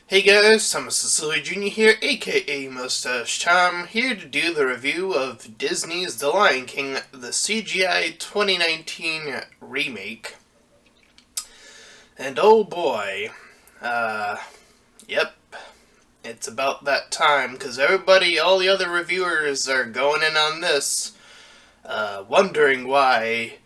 Hey guys, Thomas Cecilia Jr. here, aka Mustached. I'm here to do the review of Disney's The Lion King, the CGI 2019 remake. And oh boy, uh, yep, it's about that time, because all the other reviewers are going in on this, wondering why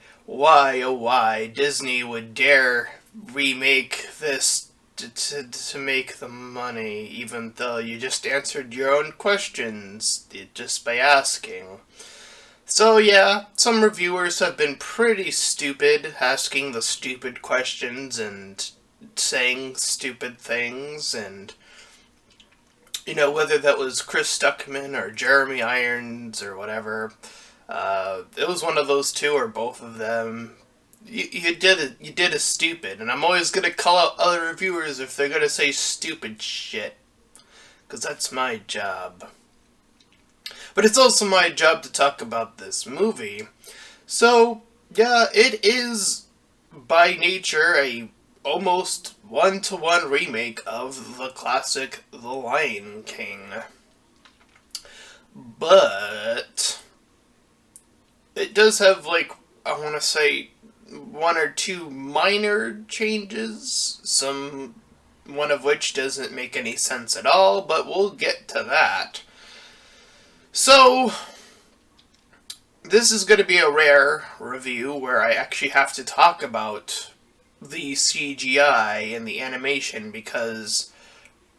Disney would dare remake this to make the money, even though you just answered your own questions just by asking. So yeah, some reviewers have been pretty stupid, asking the stupid questions and saying stupid things, and whether that was Chris Stuckman or Jeremy Irons or whatever. It was one of those two or both of them. You did a stupid, and I'm always gonna call out other reviewers if they're gonna say stupid shit, because that's my job. But it's also my job to talk about this movie. So yeah, it is by nature a almost one-to-one remake of the classic The Lion King. But it does have, like, I want to say one or two minor changes, one of which doesn't make any sense at all, but we'll get to that. So, this is going to be a rare review where I actually have to talk about the CGI and the animation, because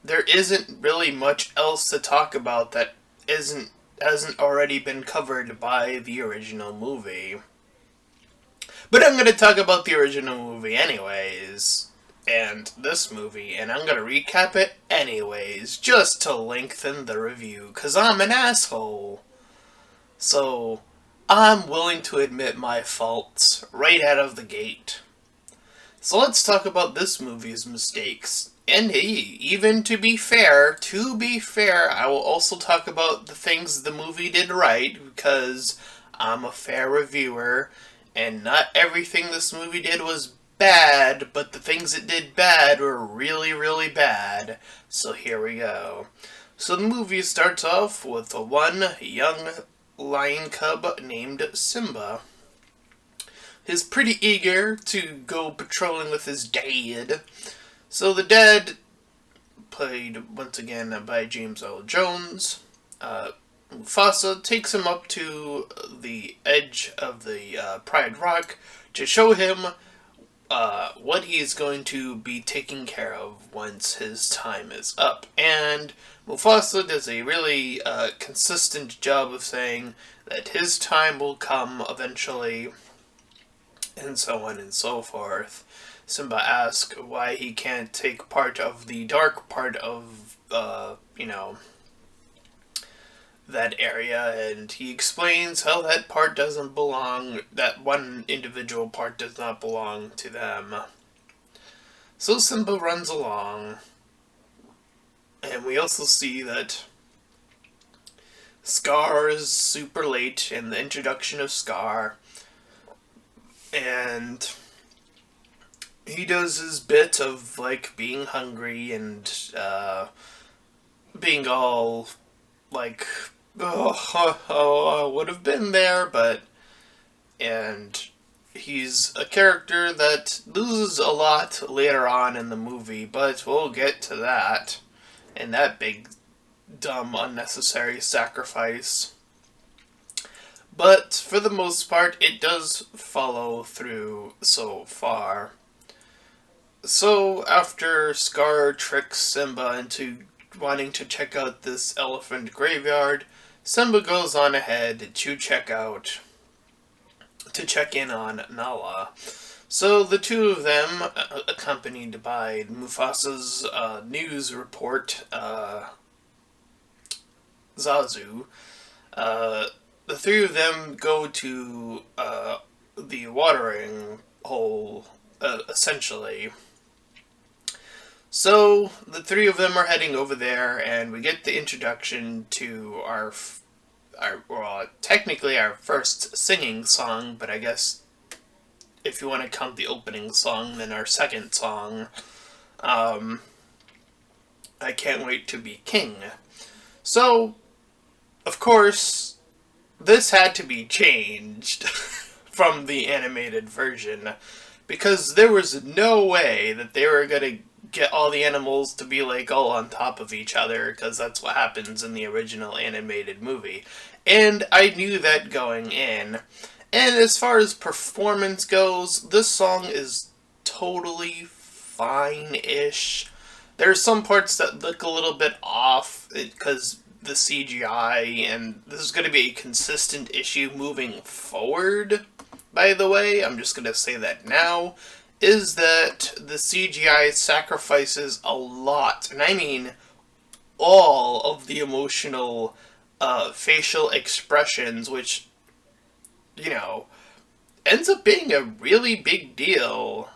there isn't really much else to talk about that hasn't already been covered by the original movie. But I'm going to talk about the original movie anyways, and this movie, and I'm going to recap it anyways, just to lengthen the review, because I'm an asshole. So, I'm willing to admit my faults right out of the gate. So let's talk about this movie's mistakes. And hey, even to be fair, I will also talk about the things the movie did right, because I'm a fair reviewer, and not everything this movie did was bad, but the things it did bad were really, really bad. So here we go. So the movie starts off with one young lion cub named Simba. He's pretty eager to go patrolling with his dad. So the dad, played once again by James Earl Jones, Mufasa takes him up to the edge of the Pride Rock to show him what he's going to be taking care of once his time is up. And Mufasa does a really consistent job of saying that his time will come eventually, and so on and so forth. Simba asks why he can't take part of the dark part of, that area, and he explains how that part doesn't belong, that one individual part does not belong to them. So Simba runs along, and we also see that Scar is super late in the introduction of Scar, and he does his bit of, like, being hungry and being all like, I would have been there, and he's a character that loses a lot later on in the movie, but we'll get to that, and that big, dumb, unnecessary sacrifice. But for the most part, it does follow through so far. So after Scar tricks Simba into wanting to check out this elephant graveyard, Simba goes on ahead to check in on Nala. So the two of them, accompanied by Mufasa's news report, Zazu, the three of them go to the watering hole, essentially. So the three of them are heading over there, and we get the introduction to technically our first singing song, but I guess if you want to count the opening song, then our second song. I can't wait to be king. So, of course, this had to be changed from the animated version, because there was no way that they were gonna get all the animals to be like all on top of each other, because that's what happens in the original animated movie. And I knew that going in. And as far as performance goes, this song is totally fine-ish. There's some parts that look a little bit off because the CGI, and this is going to be a consistent issue moving forward, by the way. I'm just going to say that now, is that the CGI sacrifices a lot, and I mean all of the emotional facial expressions, which, you know, ends up being a really big deal,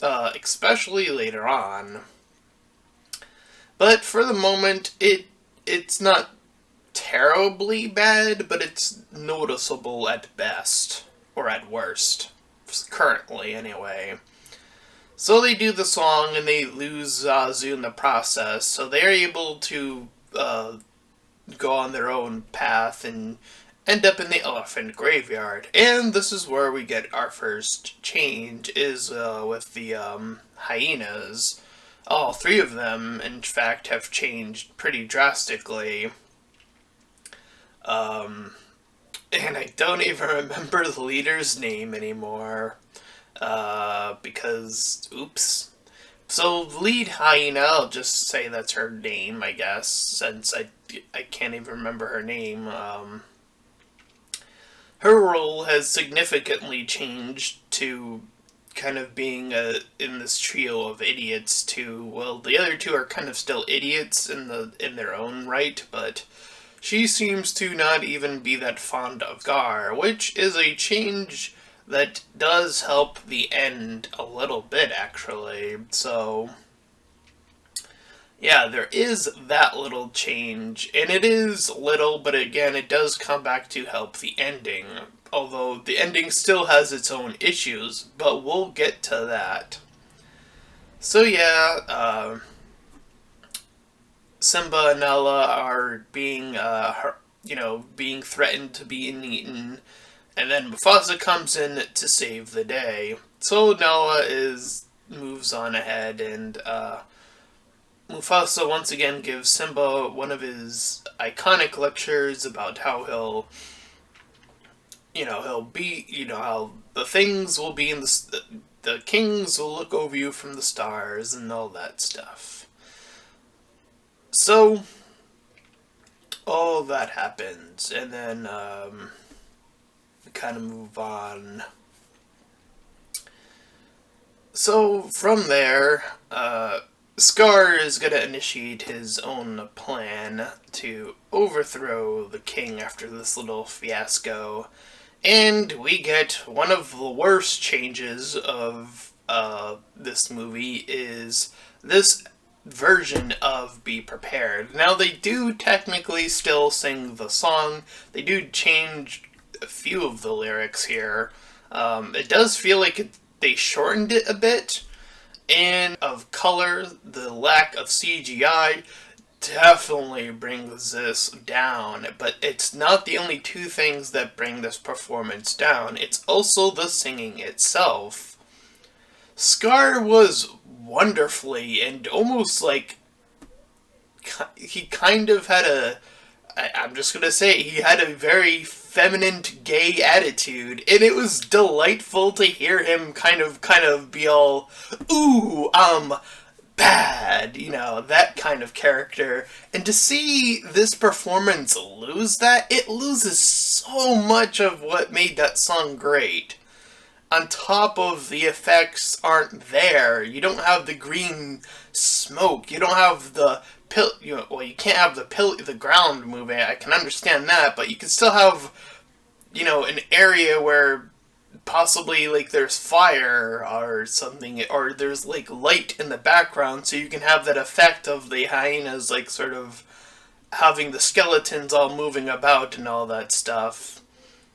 especially later on. But for the moment, it's not terribly bad, but it's noticeable at best, or at worst, currently anyway. So they do the song and they lose Zazu in the process, so they're able to go on their own path and end up in the elephant graveyard. And this is where we get our first change, is with the hyenas. All three of them, in fact, have changed pretty drastically. And I don't even remember the leader's name anymore. Because, oops. So, lead hyena, I'll just say that's her name, I guess, since I can't even remember her name. Her role has significantly changed to kind of being in this trio of idiots to, well, the other two are kind of still idiots in their own right, but she seems to not even be that fond of Gar, which is a change that does help the end a little bit, actually. So, yeah, there is that little change, and it is little, but again, it does come back to help the ending. Although the ending still has its own issues, but we'll get to that. So yeah, Simba and Nala are being, being threatened to be eaten, and then Mufasa comes in to save the day. So Nala moves on ahead, and Mufasa once again gives Simba one of his iconic lectures about how he'll be, how the things will be in the kings will look over you from the stars and all that stuff. So, all that happens, and then we kind of move on. So, from there, Scar is going to initiate his own plan to overthrow the king after this little fiasco. And we get one of the worst changes of this movie is this version of Be Prepared. Now, they do technically still sing the song. They do change a few of the lyrics here. It does feel like they shortened it a bit. And of color, the lack of CGI definitely brings this down, but it's not the only two things that bring this performance down. It's also the singing itself. Scar was wonderfully and almost like he kind of had I'm just gonna say, he had a very feminine, gay attitude, and it was delightful to hear him kind of be all, ooh, bad, that kind of character. And to see this performance lose that, it loses so much of what made that song great. On top of the effects aren't there. You don't have the green smoke. You don't have the you can't have the ground moving. I can understand that, but you can still have, an area where possibly there's fire or something, or there's light in the background, so you can have that effect of the hyenas sort of having the skeletons all moving about and all that stuff.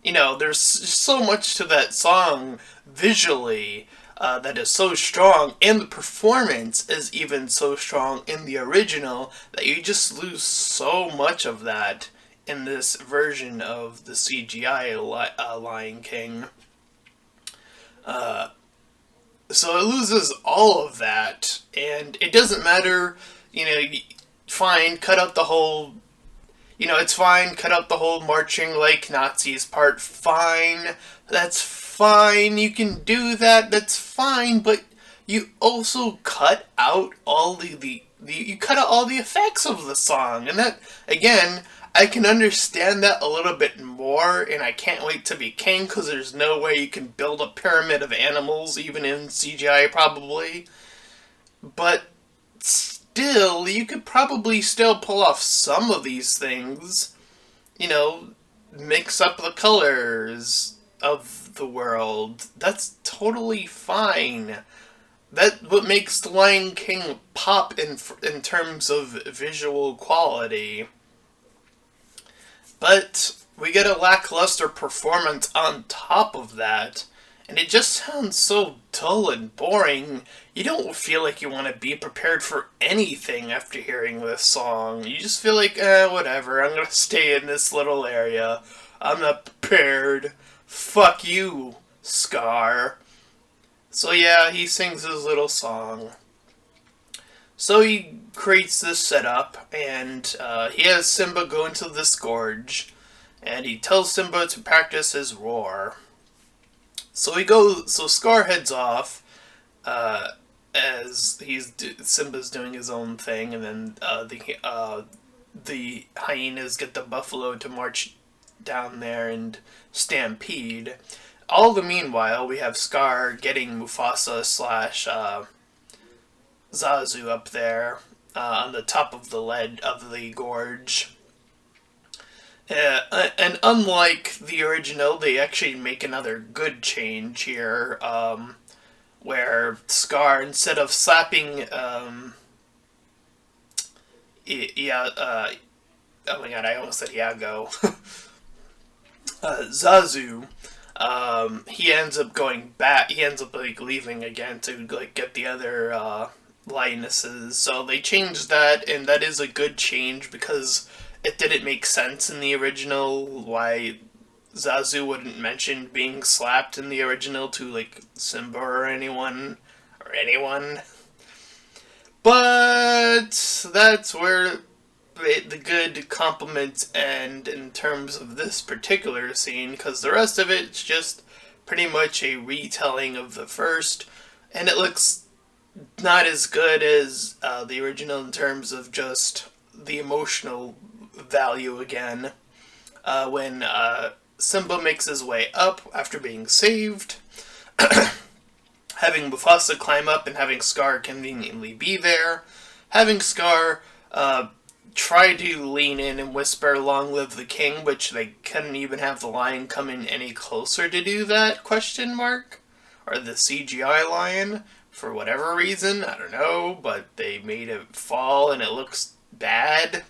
There's so much to that song visually. that is so strong, and the performance is even so strong in the original, that you just lose so much of that in this version of the CGI Lion King. So it loses all of that, and it doesn't matter, fine, cut out the whole, it's fine, cut out the whole marching like Nazis part, fine, that's fine, you can do that, that's fine, but you also cut out all you cut out all the effects of the song, and that, again, I can understand that a little bit more, and I can't wait to be king, because there's no way you can build a pyramid of animals, even in CGI, probably. But still, you could probably still pull off some of these things. Mix up the colors of the world. That's totally fine. That's what makes The Lion King pop in terms of visual quality. But we get a lackluster performance on top of that, and it just sounds so dull and boring. You don't feel like you want to be prepared for anything after hearing this song. You just feel like, whatever, I'm gonna stay in this little area. I'm not prepared. Fuck you, Scar. So yeah, he sings his little song. So he creates this setup, and he has Simba go into this gorge, and he tells Simba to practice his roar. So Scar heads off, as Simba's doing his own thing, and then the hyenas get the buffalo to march down there and stampede. All the meanwhile, we have Scar getting Mufasa / Zazu up there on the top of the gorge. And unlike the original, they actually make another good change here, where Scar, instead of slapping, oh my god, I almost said Iago, Zazu, he ends up going back, leaving again to, get the other, lionesses. So they changed that, and that is a good change, because it didn't make sense in the original why Zazu wouldn't mention being slapped in the original to, Simba or anyone. But that's where the good compliments end in terms of this particular scene, because the rest of it's just pretty much a retelling of the first, and it looks not as good as the original in terms of just the emotional value again. When Simba makes his way up after being saved, having Mufasa climb up and having Scar conveniently be there, having Scar try to lean in and whisper "Long live the king," which they couldn't even have the lion come in any closer to do that, ? Or the CGI lion, for whatever reason, I don't know, but they made it fall and it looks bad.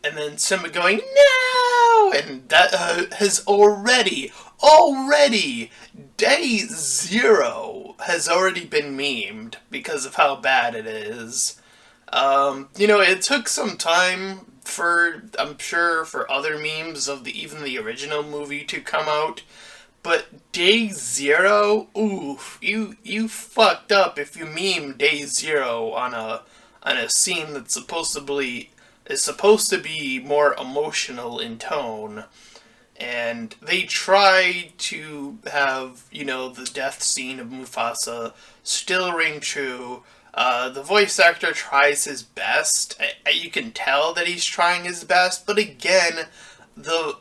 And then Simba going, "No!" And that has already, day 0 has already been memed because of how bad it is. It took some time I'm sure, for other memes of even the original movie to come out. But day 0, oof, you fucked up if you meme day 0 on a scene that's supposed to be more emotional in tone. And they try to have, the death scene of Mufasa still ring true. The voice actor tries his best. You can tell that he's trying his best, but again, the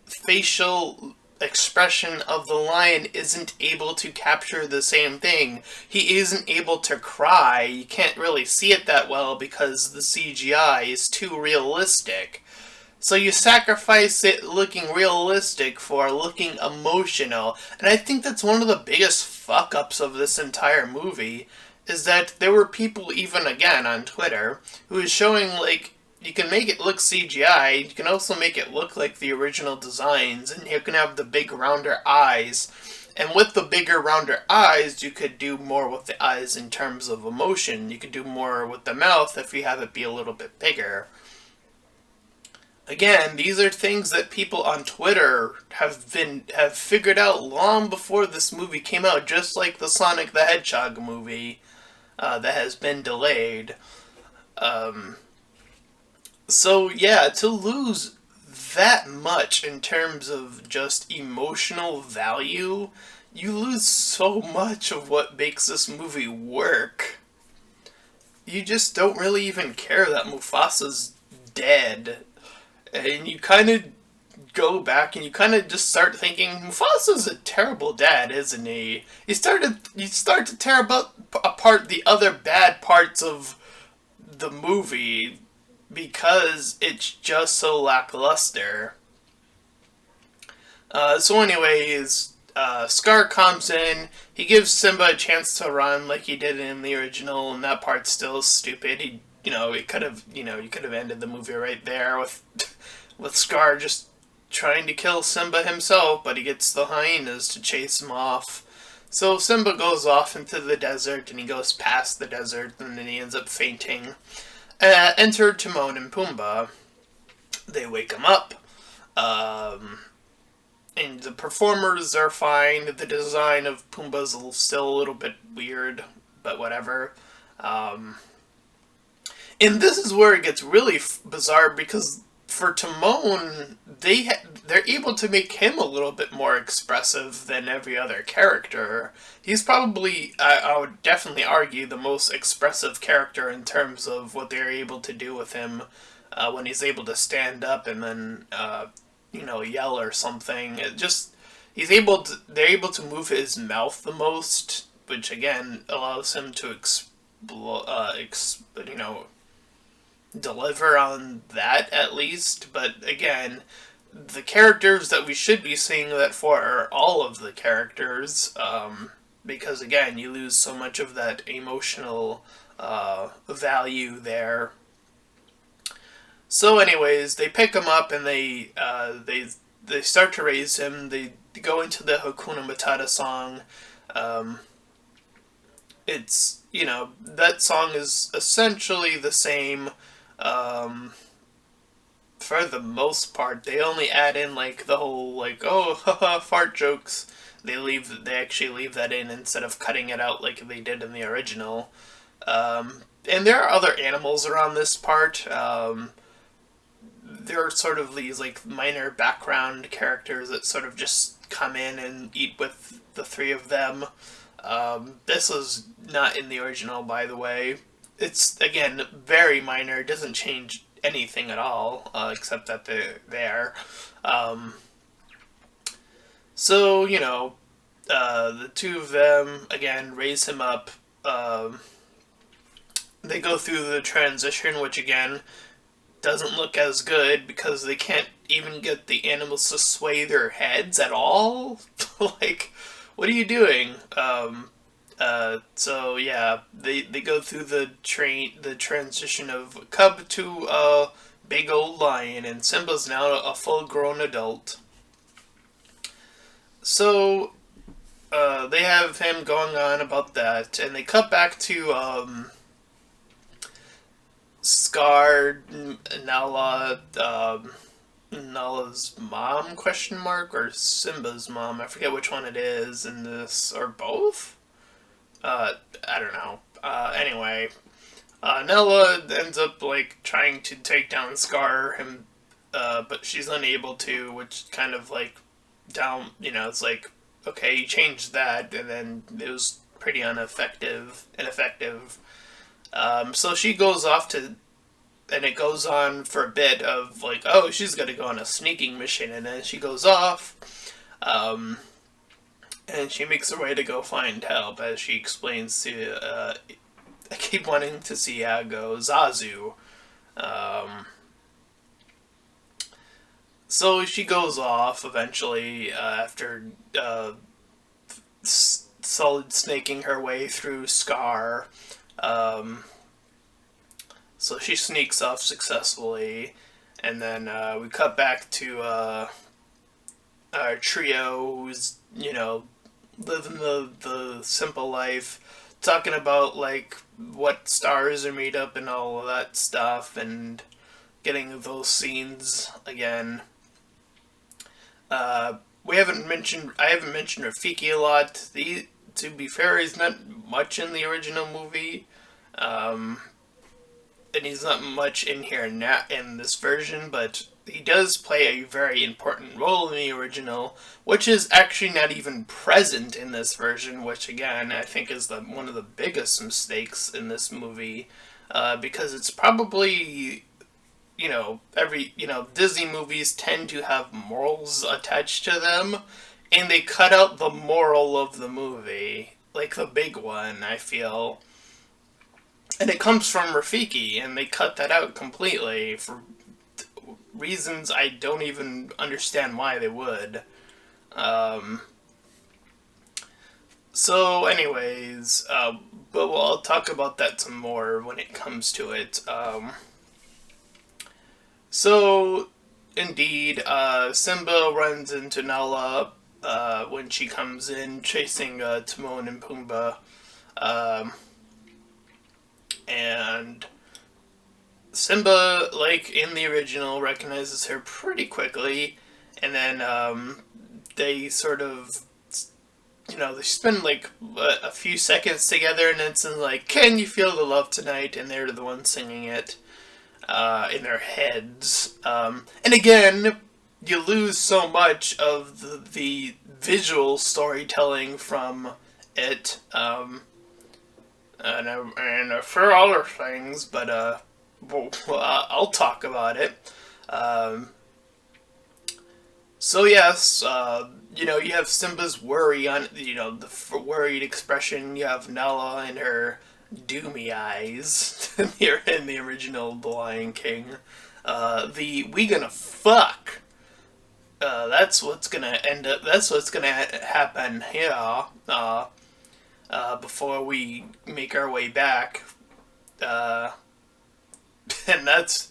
facial expression of the lion isn't able to capture the same thing. He isn't able to cry. You can't really see it that well because the CGI is too realistic. So you sacrifice it looking realistic for looking emotional. And I think that's one of the biggest fuck-ups of this entire movie, is that there were people, even again on Twitter, who was showing, you can make it look CGI. You can also make it look like the original designs, and you can have the big rounder eyes. And with the bigger rounder eyes, you could do more with the eyes in terms of emotion. You could do more with the mouth if you have it be a little bit bigger. Again, these are things that people on Twitter have figured out long before this movie came out, just like the Sonic the Hedgehog movie that has been delayed. Um, so yeah, to lose that much in terms of just emotional value, you lose so much of what makes this movie work. You just don't really even care that Mufasa's dead. And you kind of go back and you kind of just start thinking Mufasa's a terrible dad, isn't he? You start to tear apart the other bad parts of the movie because it's just so lackluster. So anyways, Scar comes in. He gives Simba a chance to run like he did in the original, and that part's still stupid. It could have, you could have ended the movie right there with with Scar just trying to kill Simba himself, but he gets the hyenas to chase him off. So Simba goes off into the desert, and he goes past the desert, and then he ends up fainting. Enter Timon and Pumbaa. They wake him up. And the performers are fine. The design of Pumbaa's still a little bit weird, but whatever. And this is where it gets really bizarre, because for Timon, they're able to make him a little bit more expressive than every other character. He's probably, I would definitely argue, the most expressive character in terms of what they're able to do with him when he's able to stand up and then yell or something. They're able to move his mouth the most, which again allows him to deliver on that at least. But again, the characters that we should be seeing that for are all of the characters, because again, you lose so much of that emotional value there. So anyways, they pick him up and they start to raise him. They go into the Hakuna Matata song. It's, that song is essentially the same for the most part. They only add in the whole oh haha fart jokes. They actually leave that in instead of cutting it out like they did in the original. And there are other animals around this part. There are sort of these minor background characters that sort of just come in and eat with the three of them. This was not in the original, by the way. It's, again, very minor. It doesn't change anything at all, except that they're there. So, the two of them, again, raise him up. They go through the transition, which, again, doesn't look as good because they can't even get the animals to sway their heads at all. What are you doing? So yeah, they go through the transition of cub to a big old lion, and Simba's now a full-grown adult. So they have him going on about that, and they cut back to Scar, Nala, Nala's mom, question mark, or Simba's mom. I forget which one it is in this, or both? I don't know. Anyway, Nala ends up, trying to take down Scar, but she's unable to, which kind of, it's okay, you changed that, and then it was pretty ineffective. So she goes off and it goes on for a bit of she's gonna go on a sneaking mission, and then she goes off, and she makes her way to go find help, as she explains to, I keep wanting to see Iago, Zazu. So she goes off eventually, after, solid snaking her way through Scar. So she sneaks off successfully, and then we cut back to our trio who's, living the simple life, talking about like what stars are made up and all of that stuff, and getting those scenes again. We haven't mentioned I haven't mentioned Rafiki a lot. To be fair, he's not much in the original movie, um, and he's not much in here now in this version, but he does play a very important role in the original, which is actually not even present in this version, which again I think is one of the biggest mistakes in this movie, because it's probably, Disney movies tend to have morals attached to them, and they cut out the moral of the movie, like the big one, I feel. And it comes from Rafiki, and they cut that out completely for reasons I don't even understand why they would. Um, anyways, but I'll talk about that some more when it comes to it. So, indeed, Simba runs into Nala when she comes in chasing Timon and Pumbaa. Um, and Simba, like in the original, recognizes her pretty quickly, and then they sort of, they spend like a few seconds together, and it's like, "Can you feel the love tonight?" And they're the ones singing it in their heads. And again, you lose so much of the visual storytelling from it, and for other things, but I'll talk about it. Um, yes, you have Simba's worry on, the worried expression. You have Nala and her doomy eyes in the original The Lion King. We gonna fuck. That's what's gonna end up. That's what's gonna happen here. Before we make our way back. Uh, and that's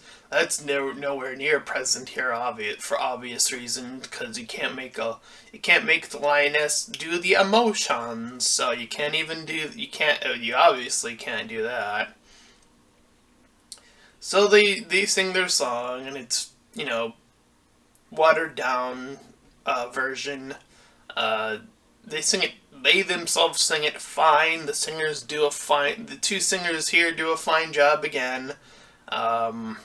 nowhere near present here, for obvious reasons, because you can't make the lioness do the emotions, so you obviously can't do that. So they sing their song, and it's, watered down version. uh they themselves sing it fine. The two singers here do a fine job again. um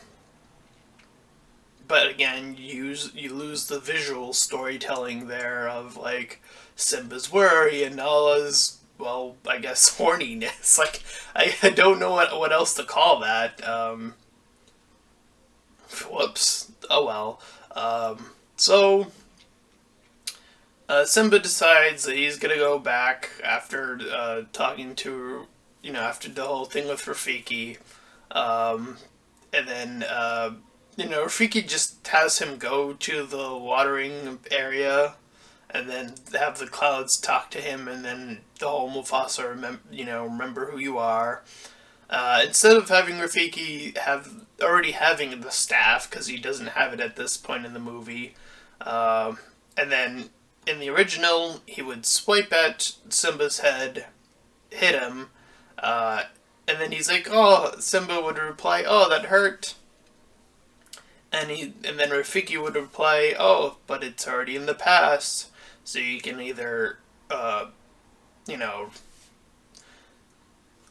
but again, you lose the visual storytelling there of like Simba's worry and Nala's, well, I guess, horniness. Like, I don't know what else to call that. Whoops. Oh well. So Simba decides that he's gonna go back after talking to, after the whole thing with Rafiki. Um, and then Rafiki just has him go to the watering area, and then have the clouds talk to him, and then the whole Mufasa, remember who you are. Instead of having Rafiki already having the staff, because he doesn't have it at this point in the movie, and then in the original he would swipe at Simba's head, hit him, uh, and then he's like, "Oh," Simba would reply, "Oh, that hurt." And then Rafiki would reply, "Oh, but it's already in the past, so you can either, you know,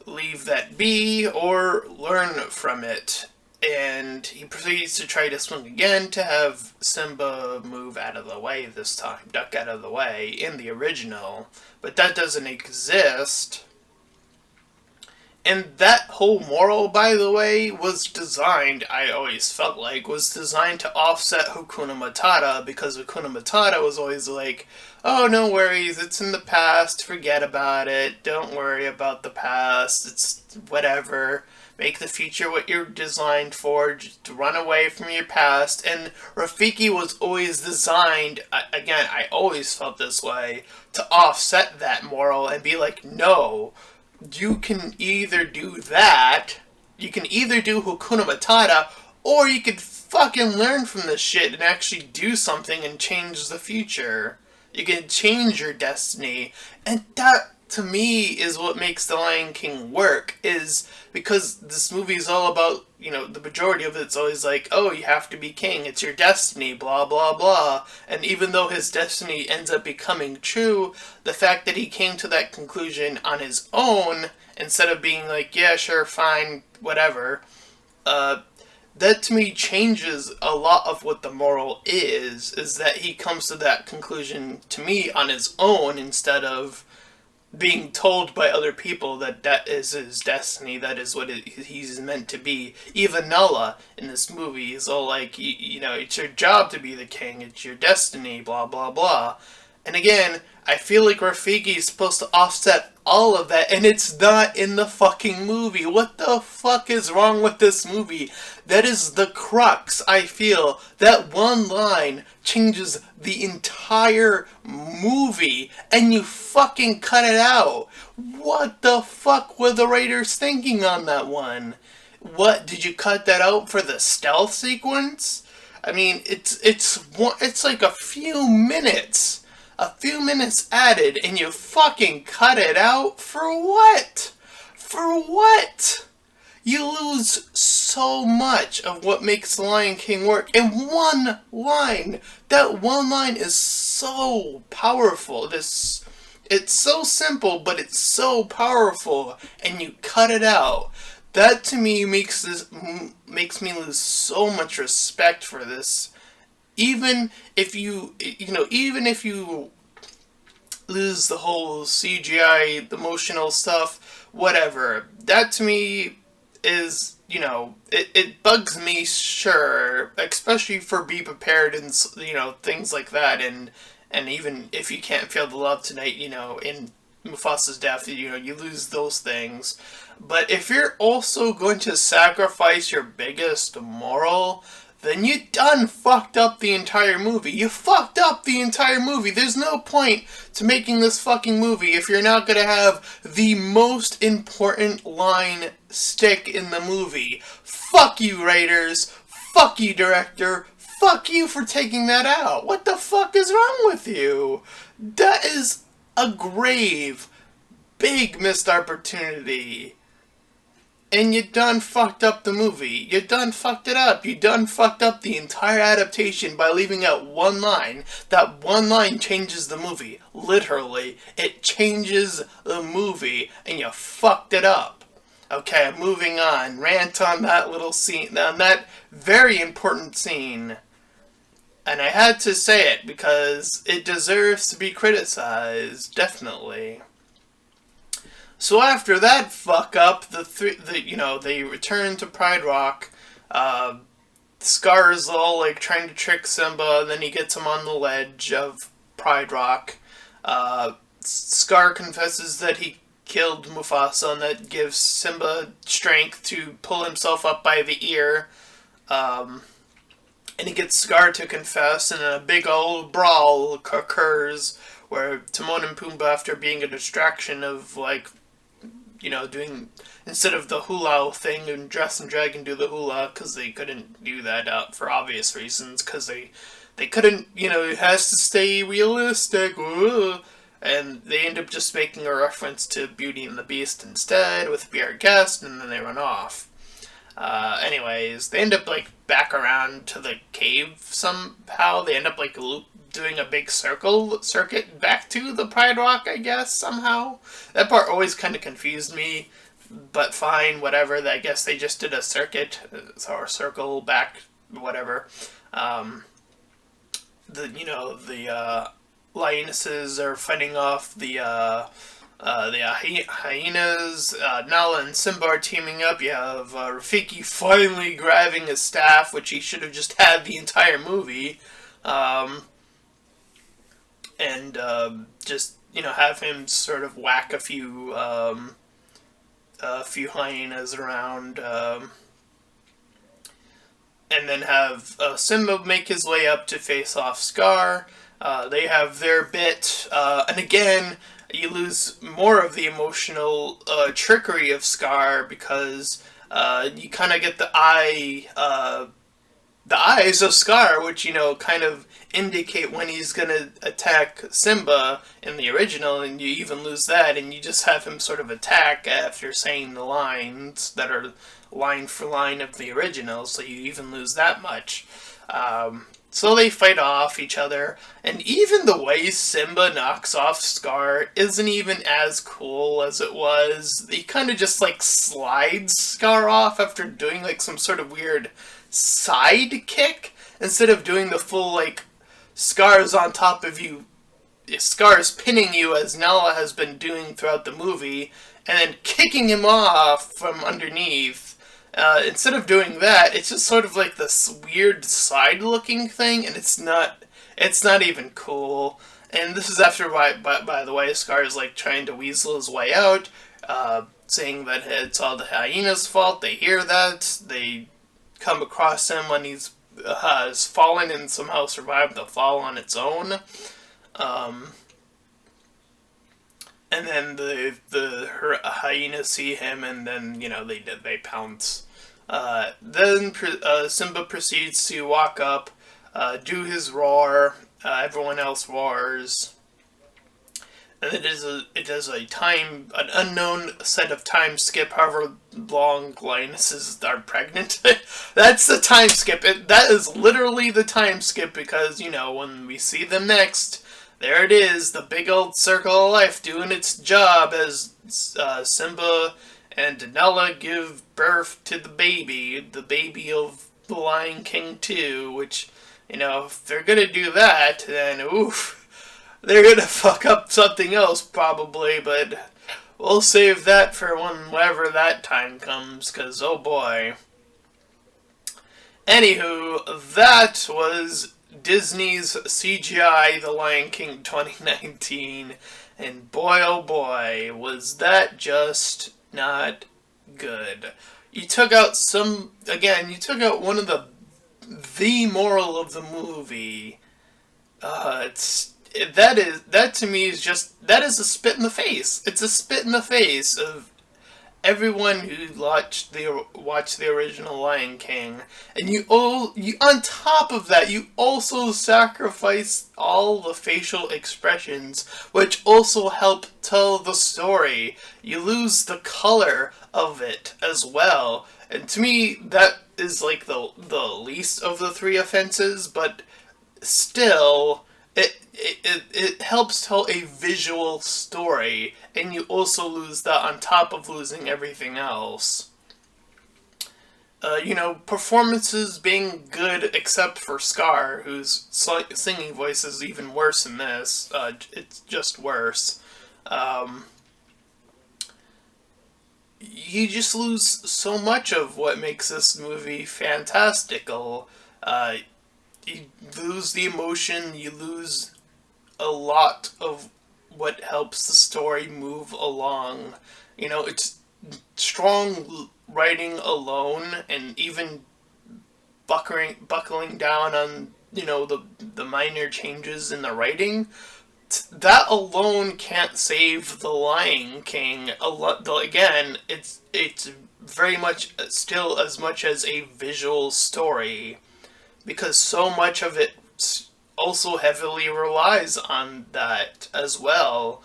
leave that be or learn from it." And he proceeds to try to swing again to have Simba move out of the way this time, duck out of the way in the original, but that doesn't exist. And that whole moral, by the way, was designed, I always felt like, was designed to offset Hakuna Matata, because Hakuna Matata was always like, "Oh, no worries, it's in the past, forget about it, don't worry about the past, it's whatever, make the future what you're designed for, just to run away from your past." And Rafiki was always designed, again, I always felt this way, to offset that moral and be like, "No, you can either do that, You can either do Hakuna Matata, or you could fucking learn from this shit and actually do something and change the future. You can change your destiny. And that, to me, is what makes The Lion King work, is because this movie is all about, the majority of it's always like, oh, you have to be king, it's your destiny, blah, blah, blah. And even though his destiny ends up becoming true, the fact that he came to that conclusion on his own, instead of being like, yeah, sure, fine, whatever, that to me changes a lot of what the moral is that he comes to that conclusion, to me, on his own, instead of being told by other people that that is his destiny, that is what he's meant to be. Even Nala in this movie is all like, it's your job to be the king, it's your destiny, blah, blah, blah. And again, I feel like Rafiki is supposed to offset all of that, and it's not in the fucking movie. What the fuck is wrong with this movie? That is the crux, I feel. That one line changes the entire movie, and you fucking cut it out. What the fuck were the writers thinking on that one? What, did you cut that out for the stealth sequence? I mean, it's like a few minutes. A few minutes added, and you fucking cut it out? For what? For what? You lose so much of what makes The Lion King work in one line. That one line is so powerful. It's so simple, but it's so powerful, and you cut it out. That to me makes me lose so much respect for this. Even if you lose the whole CGI, the emotional stuff, whatever, that to me is, it bugs me, sure, especially for Be Prepared and, things like that, and even if you can't feel the love tonight, in Mufasa's death, you lose those things. But if you're also going to sacrifice your biggest moral, then you done fucked up the entire movie. You fucked up the entire movie. There's no point to making this fucking movie if you're not gonna have the most important line stick in the movie. Fuck you, writers. Fuck you, director. Fuck you for taking that out. What the fuck is wrong with you? That is a grave, big missed opportunity. And you done fucked up the movie. You done fucked it up. You done fucked up the entire adaptation by leaving out one line. That one line changes the movie. Literally. It changes the movie. And you fucked it up. Okay, moving on. Rant on that little scene. On that very important scene. And I had to say it because it deserves to be criticized. Definitely. So after that fuck up, they return to Pride Rock. Scar's all like trying to trick Simba, and then he gets him on the ledge of Pride Rock. Scar confesses that he killed Mufasa, and that gives Simba strength to pull himself up by the ear. And he gets Scar to confess, and then a big old brawl occurs where Timon and Pumbaa, after being a distraction of doing, instead of the hula thing and dress and drag and do the hula, because they couldn't do that for obvious reasons, because they couldn't, it has to stay realistic, and they end up just making a reference to Beauty and the Beast instead with Be Our Guest, and then they run off. Anyways, they end up back around to the cave somehow. They end up doing a big circuit back to the Pride Rock, I guess, somehow. That part always kind of confused me, but fine, whatever. I guess they just did a circuit, or circle back, whatever. The lionesses are fighting off the hyenas. Nala and Simba are teaming up. You have Rafiki finally grabbing his staff, which he should have just had the entire movie. And just have him sort of whack a few hyenas around, and then have Simba make his way up to face off Scar. They have their bit, and again, you lose more of the emotional trickery of Scar because You kind of get the eyes of Scar, which, kind of indicate when he's gonna attack Simba in the original, and you even lose that, and you just have him sort of attack after saying the lines that are line for line of the original, so you even lose that much. So they fight off each other, and even the way Simba knocks off Scar isn't even as cool as it was. He kind of just like slides Scar off after doing like some sort of weird side kick instead of doing the full like Scar's on top of you, Scar's pinning you as Nala has been doing throughout the movie, and then kicking him off from underneath. Instead of doing that, it's just sort of like this weird side-looking thing, and it's not even cool. And this is after, by the way, Scar is like trying to weasel his way out, saying that it's all the hyena's fault. They hear that, they come across him when he's has fallen and somehow survived the fall on its own. And then the hyenas see him, and then they pounce. Then Simba proceeds to walk up, do his roar. Everyone else roars, and it does an unknown set of time skip. However long lionesses are pregnant, that's the time skip. That is literally the time skip because when we see them next. There it is, the big old circle of life doing its job as Simba and Nala give birth to the baby of the Lion King 2, which, if they're gonna do that, then oof, they're gonna fuck up something else probably, but we'll save that for whenever that time comes, because oh boy. Anywho, that was Disney's CGI The Lion King 2019, and boy oh boy, was that just not good. You took out one of the moral of the movie. That to me is that is a spit in the face. It's a spit in the face of everyone who watched the original Lion King, and you on top of that, you also sacrifice all the facial expressions, which also help tell the story. You lose the color of it as well, and to me, that is like the least of the three offenses, but still. It helps tell a visual story, and you also lose that on top of losing everything else. Performances being good except for Scar, whose singing voice is even worse in this. It's just worse. You just lose so much of what makes this movie fantastical. You lose the emotion, you lose a lot of what helps the story move along. It's strong writing alone, and even buckling down on, the minor changes in the writing. That alone can't save The Lion King. Again, it's very much still as much as a visual story, because so much of it also heavily relies on that as well.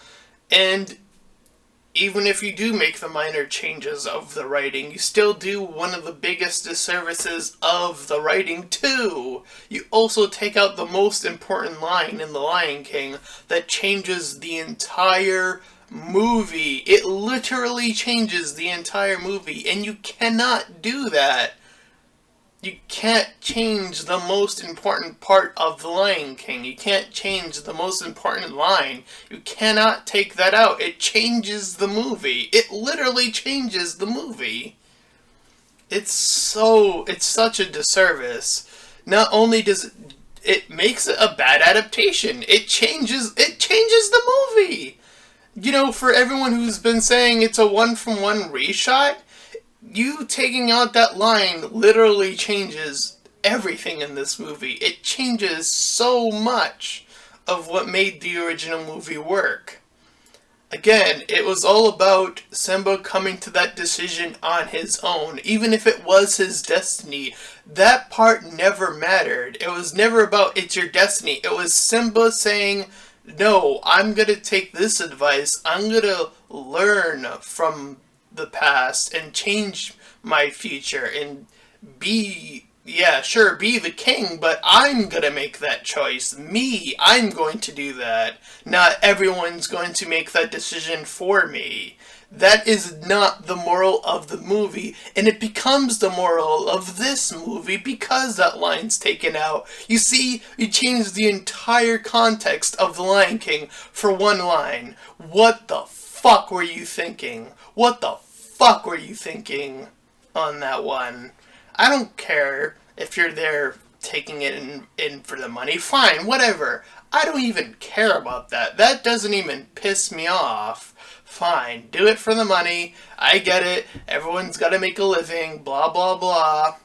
And even if you do make the minor changes of the writing, you still do one of the biggest disservices of the writing too. You also take out the most important line in The Lion King that changes the entire movie. It literally changes the entire movie, and you cannot do that. You can't change the most important part of The Lion King. You can't change the most important line. You cannot take that out. It changes the movie. It literally changes the movie. It's such a disservice. Not only does it makes it a bad adaptation, it changes the movie. For everyone who's been saying it's a one-from-one reshot, you taking out that line literally changes everything in this movie. It changes so much of what made the original movie work. Again, it was all about Simba coming to that decision on his own, even if it was his destiny. That part never mattered. It was never about it's your destiny. It was Simba saying, no, I'm gonna take this advice. I'm gonna learn from the past and change my future and be, yeah, sure, be the king, but I'm gonna make that choice. Me, I'm going to do that. Not everyone's going to make that decision for me. That is not the moral of the movie, and it becomes the moral of this movie because that line's taken out. You see, you change the entire context of The Lion King for one line. What the fuck were you thinking? What the fuck were you thinking on that one? I don't care if you're there taking it in for the money. Fine, whatever. I don't even care about that. That doesn't even piss me off. Fine, do it for the money. I get it. Everyone's got to make a living. Blah, blah, blah.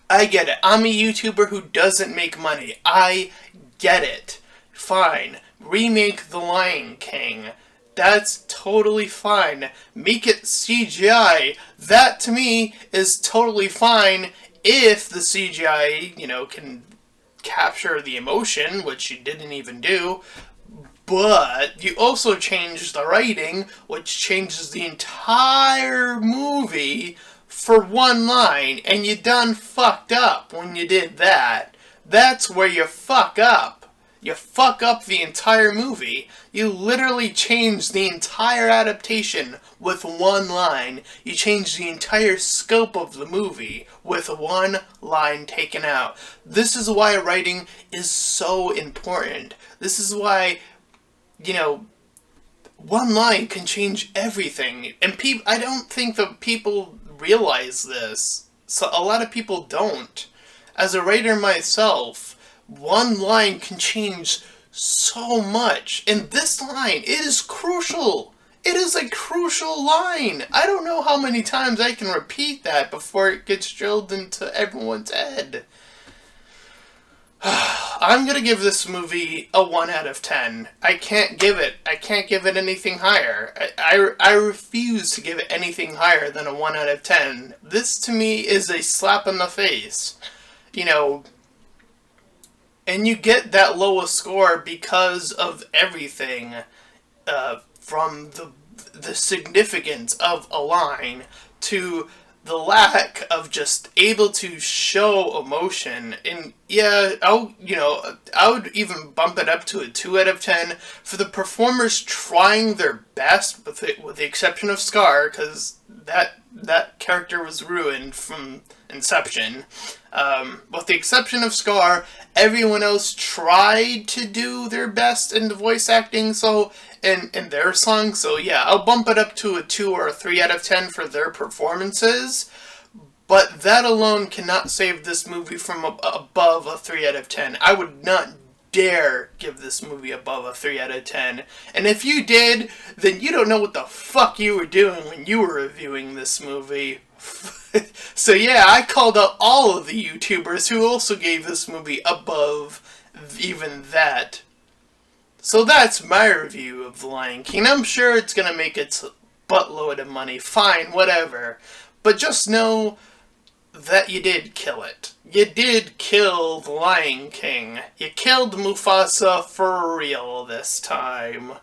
I get it. I'm a YouTuber who doesn't make money. I get it. Fine. Remake The Lion King. That's totally fine. Make it CGI. That, to me, is totally fine if the CGI, can capture the emotion, which you didn't even do. But you also changed the writing, which changes the entire movie for one line, and you done fucked up when you did that. That's where you fuck up. You fuck up the entire movie. You literally change the entire adaptation with one line. You change the entire scope of the movie with one line taken out. This is why writing is so important. This is why, one line can change everything. And I don't think that people realize this. So a lot of people don't. As a writer myself, one line can change so much. And this line, it is crucial. It is a crucial line. I don't know how many times I can repeat that before it gets drilled into everyone's head. I'm gonna give this movie a 1 out of 10. I can't give it anything higher. I refuse to give it anything higher than a 1 out of 10. This to me is a slap in the face. And you get that lowest score because of everything, from the significance of a line to the lack of just able to show emotion. And yeah, I would even bump it up to a 2 out of 10 for the performers trying their best, with the exception of Scar, because that character was ruined from inception. With the exception of Scar, everyone else tried to do their best in the voice acting, so in their song. So yeah, I'll bump it up to a 2 or a 3 out of 10 for their performances. But that alone cannot save this movie from above a 3 out of 10. I would not dare give this movie above a 3 out of 10. And if you did, then you don't know what the fuck you were doing when you were reviewing this movie. So yeah, I called out all of the YouTubers who also gave this movie above even that. So that's my review of The Lion King. I'm sure it's gonna make its buttload of money. Fine, whatever. But just know that you did kill it. You did kill The Lion King. You killed Mufasa for real this time.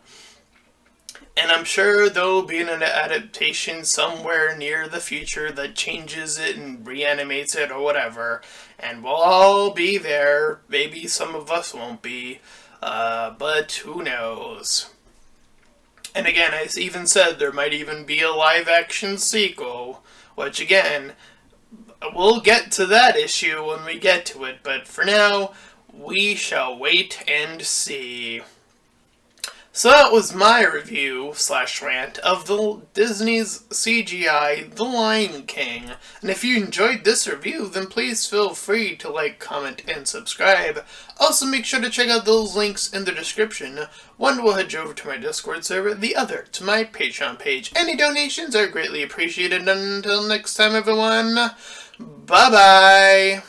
And I'm sure there'll be an adaptation somewhere near the future that changes it and reanimates it or whatever. And we'll all be there. Maybe some of us won't be. But who knows. And again, I even said there might even be a live-action sequel. Which again, we'll get to that issue when we get to it. But for now, we shall wait and see. So that was my review / rant of the Disney's CGI The Lion King. And if you enjoyed this review, then please feel free to like, comment, and subscribe. Also make sure to check out those links in the description. One will head you over to my Discord server, the other to my Patreon page. Any donations are greatly appreciated. Until next time, everyone, bye-bye!